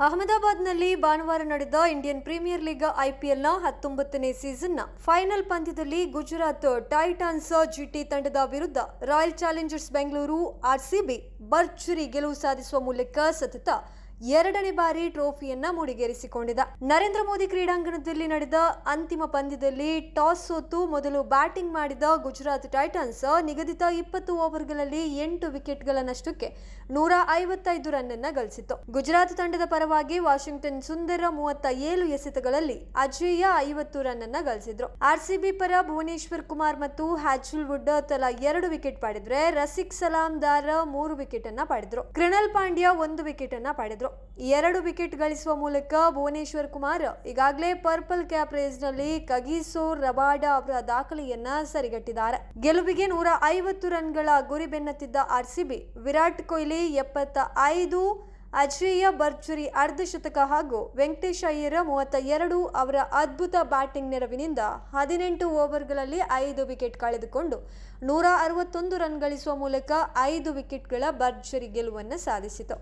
ಅಹಮದಾಬಾದ್ನಲ್ಲಿ ಭಾನುವಾರ ನಡೆದ ಇಂಡಿಯನ್ ಪ್ರೀಮಿಯರ್ ಲೀಗ್ ಐಪಿಎಲ್ನ 19ನೇ ಸೀಸನ್ನ ಫೈನಲ್ ಪಂದ್ಯದಲ್ಲಿ ಗುಜರಾತ್ ಟೈಟಾನ್ಸ್ ಜಿಟಿ ತಂಡದ ವಿರುದ್ಧ ರಾಯಲ್ ಚಾಲೆಂಜರ್ಸ್ ಬೆಂಗಳೂರು ಆರ್ಸಿಬಿ ಭರ್ಜರಿ ಗೆಲುವು ಸಾಧಿಸುವ ಮೂಲಕ ಸತತ ಎರಡನೇ ಬಾರಿ ಟ್ರೋಫಿಯನ್ನ ಮುಡಿಗೇರಿಸಿಕೊಂಡಿದೆ. ನರೇಂದ್ರ ಮೋದಿ ಕ್ರೀಡಾಂಗಣದಲ್ಲಿ ನಡೆದ ಅಂತಿಮ ಪಂದ್ಯದಲ್ಲಿ ಟಾಸ್ ಸೋತು ಮೊದಲು ಬ್ಯಾಟಿಂಗ್ ಮಾಡಿದ ಗುಜರಾತ್ ಟೈಟನ್ಸ್ ನಿಗದಿತ 20 ಓವರ್ಗಳಲ್ಲಿ 8 ವಿಕೆಟ್ಗಳ ನಷ್ಟಕ್ಕೆ 155 ರನ್ ಅನ್ನು ಗಳಿಸಿತು. ಗುಜರಾತ್ ತಂಡದ ಪರವಾಗಿ ವಾಷಿಂಗ್ಟನ್ ಸುಂದರ 37 ಎಸೆತಗಳಲ್ಲಿ ಅಜೇಯ 50 ರನ್ ಅನ್ನು ಗಳಿಸಿದ್ರು. ಆರ್ಸಿಬಿ ಪರ ಭುವನೇಶ್ವರ್ ಕುಮಾರ್ ಮತ್ತು ಹ್ಯಾಜಲ್ವುಡ್ ತಲಾ 2 ವಿಕೆಟ್ ಪಡೆದ್ರೆ ರಸಿಕ್ ಸಲಾಮ್ದಾರ್ 3 ವಿಕೆಟ್ ಅನ್ನ ಪಡೆದ್ರು. ಕೃಣಾಲ್ ಪಾಂಡ್ಯ 1 ವಿಕೆಟ್ ಅನ್ನ ಪಡೆದ್ರು. 2 ವಿಕೆಟ್ ಗಳಿಸುವ ಮೂಲಕ ಭುವನೇಶ್ವರ್ ಕುಮಾರ್ ಈಗಾಗಲೇ ಪರ್ಪಲ್ ಕ್ಯಾಪ್ ರೇಸ್ನಲ್ಲಿ ಕಗಿಸೋ ರಬಾಡ ಅವರ ದಾಖಲೆಯನ್ನ ಸರಿಗಟ್ಟಿದ್ದಾರೆ. ಗೆಲುವಿಗೆ 150 ರನ್ಗಳ ಗುರಿ ಬೆನ್ನತ್ತಿದ್ದ ಆರ್ಸಿಬಿ ವಿರಾಟ್ ಕೊಹ್ಲಿ 75, ಅಜೇಯ ಭರ್ಜರಿ ಅರ್ಧಶತಕ ಹಾಗೂ ವೆಂಕಟೇಶ್ ಅಯ್ಯರ್ 32 ಅವರ ಅದ್ಭುತ ಬ್ಯಾಟಿಂಗ್ ನೆರವಿನಿಂದ 18 ಓವರ್ಗಳಲ್ಲಿ 5 ವಿಕೆಟ್ ಕಳೆದುಕೊಂಡು 161 ರನ್ ಗಳಿಸುವ ಮೂಲಕ 5 ವಿಕೆಟ್ಗಳ ಭರ್ಜರಿ ಗೆಲುವನ್ನು ಸಾಧಿಸಿತು.